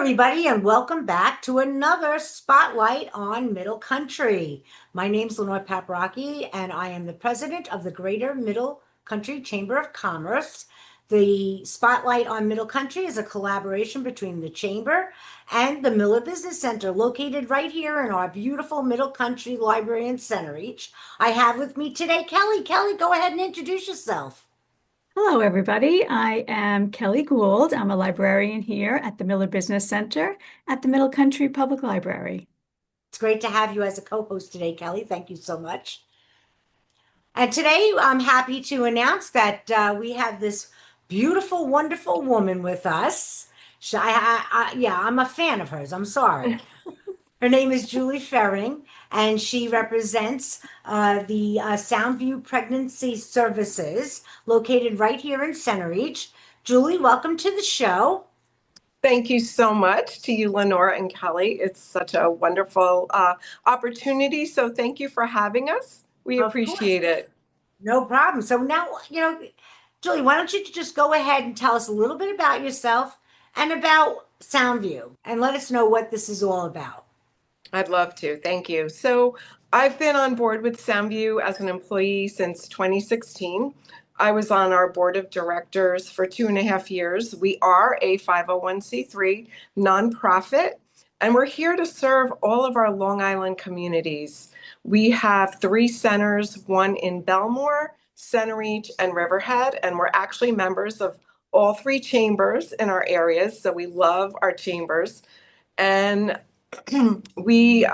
everybody, and welcome back to another Spotlight on Middle Country. My name's Lenore Paprocki, and I am the president of the Greater Middle Country Chamber of Commerce. The Spotlight on Middle Country is a collaboration between the Chamber and the Miller Business Center, located right here in our beautiful Middle Country Library in Centereach. I have with me today Kelly. Kelly, go ahead and introduce yourself. Hello, everybody. I am Kelly Gould. I'm a librarian here at the Miller Business Center at the Middle Country Public Library. It's great to have you as a co-host today, Kelly. Thank you so much. And today I'm happy to announce that we have this beautiful, wonderful woman with us. Yeah, I'm a fan of hers. I'm sorry. Her name is Julie Fehring, and she represents the Soundview Pregnancy Services located right here in Centereach. Julie, welcome to the show. Thank you so much to you, Lenore and Kelly. It's such a wonderful opportunity. So thank you for having us. We Of course. appreciate it. No problem. So now, Julie, why don't you just go ahead and tell us a little bit about yourself and about Soundview and let us know what this is all about. I'd love to. Thank you. So I've been on board with Soundview as an employee since 2016. I was on our board of directors for 2.5 years. We are a 501c3 nonprofit, and we're here to serve all of our Long Island communities. We have 3 centers, one in Bellmore, Centereach, and Riverhead, and we're actually members of all 3 chambers in our areas, so we love our chambers. And we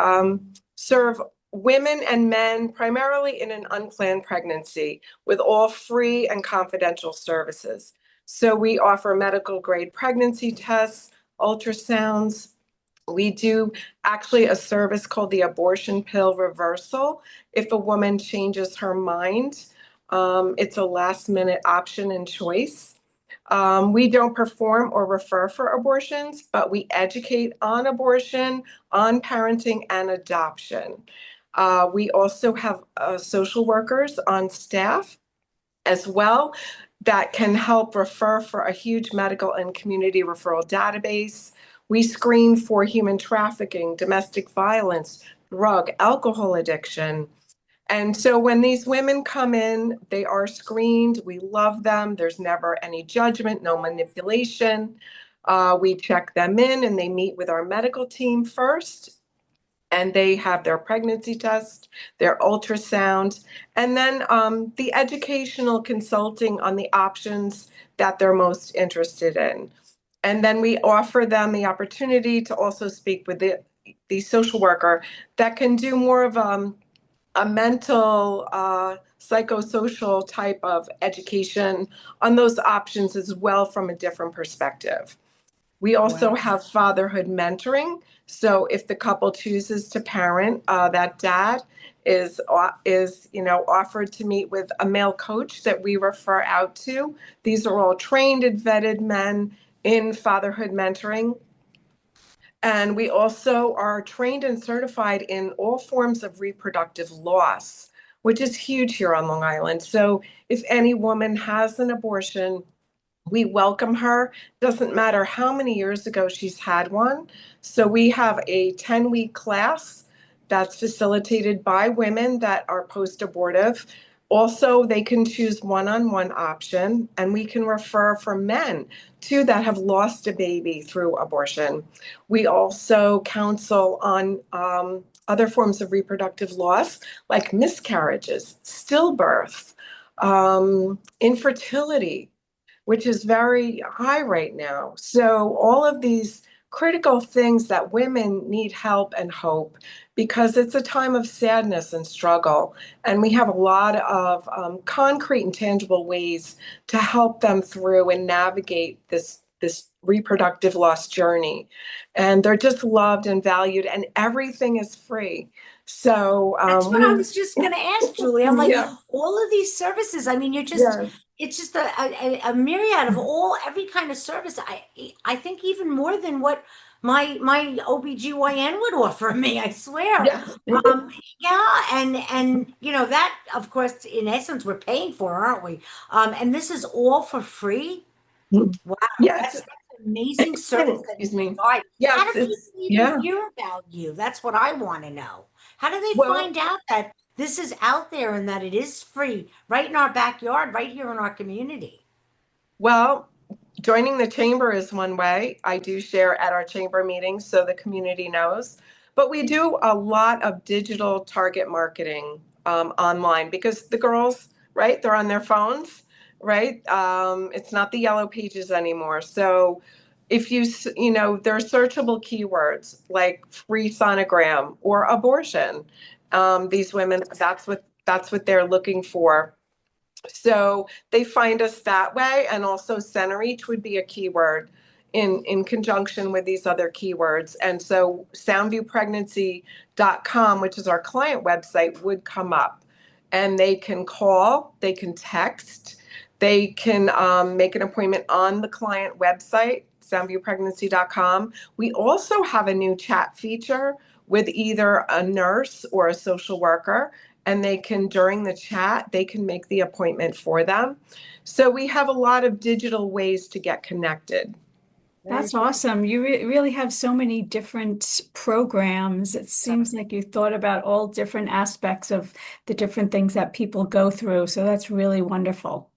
serve women and men primarily in an unplanned pregnancy with all free and confidential services. So we offer medical grade pregnancy tests, ultrasounds. We do actually a service called the abortion pill reversal. If a woman changes her mind, it's a last minute option and choice. We don't perform or refer for abortions, but we educate on abortion, on parenting, and adoption. We also have social workers on staff as well that can help refer for a huge medical and community referral database. We screen for human trafficking, domestic violence, drug, alcohol addiction. And so when these women come in, they are screened. We love them. There's never any judgment, no manipulation. We check them in and they meet with our medical team first. And they have their pregnancy test, their ultrasound, and then the educational consulting on the options that they're most interested in. And then we offer them the opportunity to also speak with the social worker that can do more of a mental, psychosocial type of education on those options as well from a different perspective. We also have fatherhood mentoring. So if the couple chooses to parent, that dad is offered to meet with a male coach that we refer out to. These are all trained and vetted men in fatherhood mentoring. And we also are trained and certified in all forms of reproductive loss, which is huge here on Long Island. So if any woman has an abortion, we welcome her. Doesn't matter how many years ago she's had one. So we have a 10-week class that's facilitated by women that are post-abortive. Also, they can choose one-on-one option, and we can refer for men too that have lost a baby through abortion. We also counsel on other forms of reproductive loss like miscarriages, stillbirth, infertility, which is very high right now. So all of these critical things that women need help and hope because it's a time of sadness and struggle. And we have a lot of concrete and tangible ways to help them through and navigate this reproductive loss journey. And they're just loved and valued, and everything is free. So that's what I was just going to ask, Julie. I'm like, yeah. all of these services, I mean, it's just a myriad of every kind of service. I think even more than what my OBGYN would offer me, I swear. Yes. Yeah, and that, of course, in essence, we're paying for, aren't we? And this is all for free. Wow, Yes. amazing service that Excuse you me. provide. How Yes, do people it's, even yeah. hear about you? That's what I want to know. How do they Well, find out that this is out there and that it is free right in our backyard, right here in our community? well, joining the chamber is one way. I do share at our chamber meetings so the community knows. But we do a lot of digital target marketing online because the girls, right, they're on their phones, right? It's not the yellow pages anymore. So if there are searchable keywords like free sonogram or abortion. These women, that's what they're looking for. So they find us that way, and also Centereach would be a keyword in conjunction with these other keywords. And so soundviewpregnancy.com, which is our client website, would come up. And they can call, they can text, they can make an appointment on the client website, soundviewpregnancy.com. We also have a new chat feature with either a nurse or a social worker, and they can, during the chat, they can make the appointment for them. So we have a lot of digital ways to get connected. Very That's good. awesome. You really have so many different programs. It seems like you thought about all different aspects of the different things that people go through. So that's really wonderful.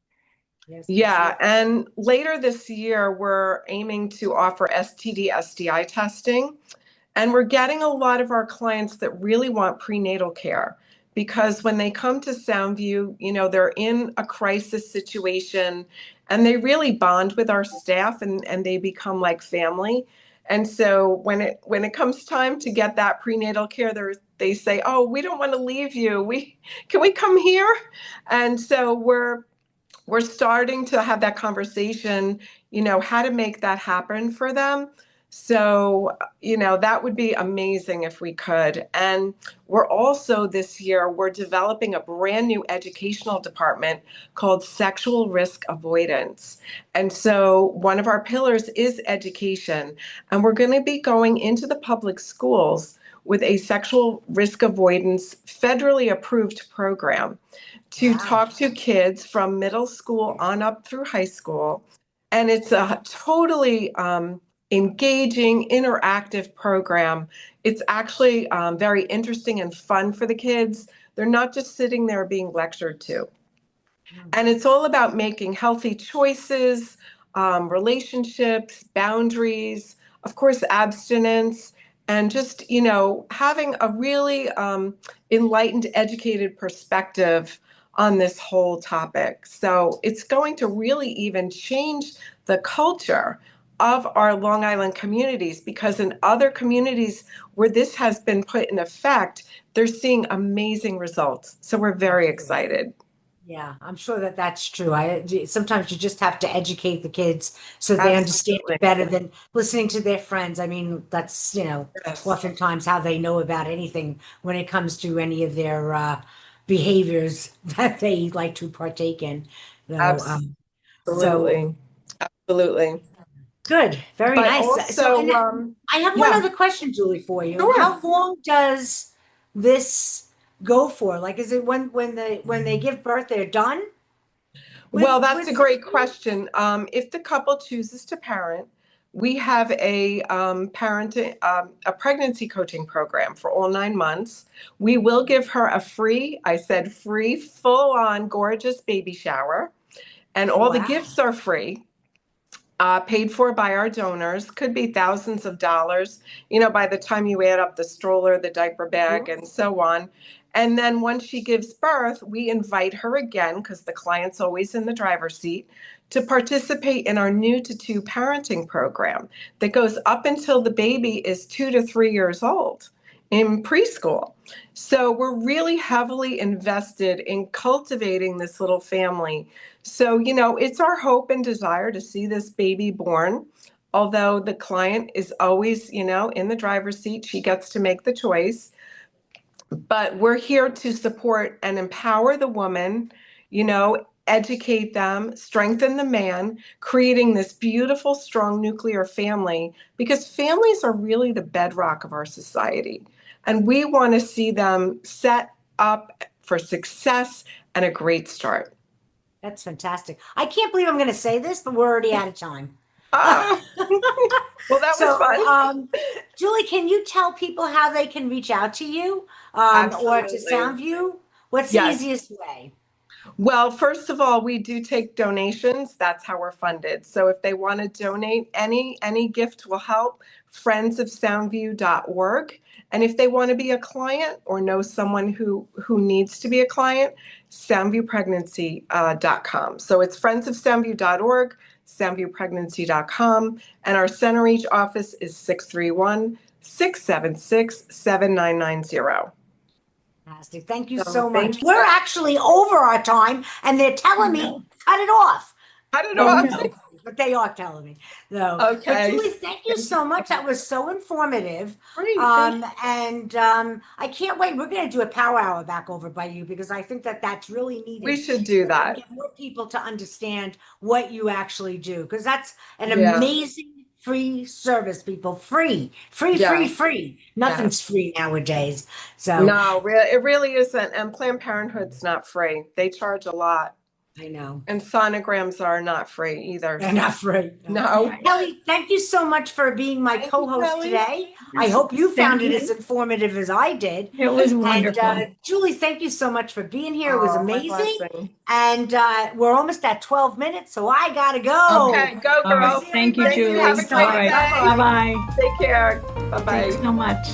Yes, for Yeah, sure. and later this year, we're aiming to offer STD, STI testing. And we're getting a lot of our clients that really want prenatal care because when they come to Soundview, they're in a crisis situation and they really bond with our staff and they become like family. And so when it comes time to get that prenatal care, they say, "Oh, we don't want to leave you. Can we come here?" And so we're starting to have that conversation, how to make that happen for them. So, that would be amazing if we could. And we're also this year, we're developing a brand new educational department called sexual risk avoidance. And so one of our pillars is education. And we're going to be going into the public schools with a sexual risk avoidance federally approved program to Wow. talk to kids from middle school on up through high school. And it's a totally engaging, interactive program. It's actually very interesting and fun for the kids. They're not just sitting there being lectured to. Mm. And it's all about making healthy choices, relationships, boundaries, of course, abstinence, and just, having a really enlightened, educated perspective on this whole topic. So it's going to really even change the culture of our Long Island communities because in other communities where this has been put in effect, they're seeing amazing results. So we're I'm very sure. excited. Yeah, I'm sure that that's true. Sometimes you just have to educate the kids so they understand Absolutely. it better than listening to their friends. I mean, that's, Yes. oftentimes how they know about anything when it comes to any of their behaviors that they like to partake in. So, so Absolutely. Absolutely. good, very But nice. also, I have one yeah, other question, Julie, for you. sure. How long does this go for? Like, is it when they give birth, they're done Well, with that's a with great question. If the couple chooses to parent, we have a pregnancy coaching program for all 9 months. We will give her a free, I said free, full-on gorgeous baby shower, and Oh, all the wow. gifts are free. Paid for by our donors, could be thousands of dollars, by the time you add up the stroller, the diaper bag, Sure. and so on. And then once she gives birth, we invite her again, because the client's always in the driver's seat, to participate in our new to two parenting program that goes up until the baby is 2 to 3 years old in preschool. So we're really heavily invested in cultivating this little family. So, it's our hope and desire to see this baby born. Although the client is always, in the driver's seat, she gets to make the choice. But we're here to support and empower the woman, educate them, strengthen the man, creating this beautiful, strong nuclear family, because families are really the bedrock of our society. And we want to see them set up for success and a great start. That's fantastic. I can't believe I'm going to say this, but we're already out of time. Oh, well, that was So, fun. Julie, can you tell people how they can reach out to you or to Absolutely. Soundview? What's the Yes. easiest way? Well, first of all, we do take donations. That's how we're funded. So if they want to donate, any gift will help. Friendsofsoundview.org. And if they want to be a client or know someone who needs to be a client, soundviewpregnancy.com. So it's friendsofsoundview.org, soundviewpregnancy.com, and our Centereach office is 631-676-7990. Fantastic. Thank you So so thank much. you. We're actually over our time, and they're telling me No. cut it off. Cut it Oh, off. no. But they are telling me. No. But Okay. Julie, thank you so much. That was so informative. Great. Thank you. And I can't wait. We're going to do a power hour back over by you because I think that that's really We needed. should do So we can that. get more people to understand what you actually do because that's an Yeah. amazing free service, people. Free, free, free, Yeah. free. Yeah. Nothing's free nowadays. So No, it really isn't. And Planned Parenthood's not free. They charge a lot. I know. And sonograms are not free either. They're So not free. No. no. Right. Kelly, thank you so much for being my Thank you, co-host Kelly. today. I hope you Thank found it you. as informative as I did. It was And wonderful. Julie, thank you so much for being here. It was Oh, my amazing. blessing. And we're almost at 12 minutes, so I gotta go. Okay, go All right. girl. See Thank you, everybody Thank you. Have Julie. a next All great time. right. day. Bye-bye. Bye-bye. Take care. Bye-bye. Thanks so much.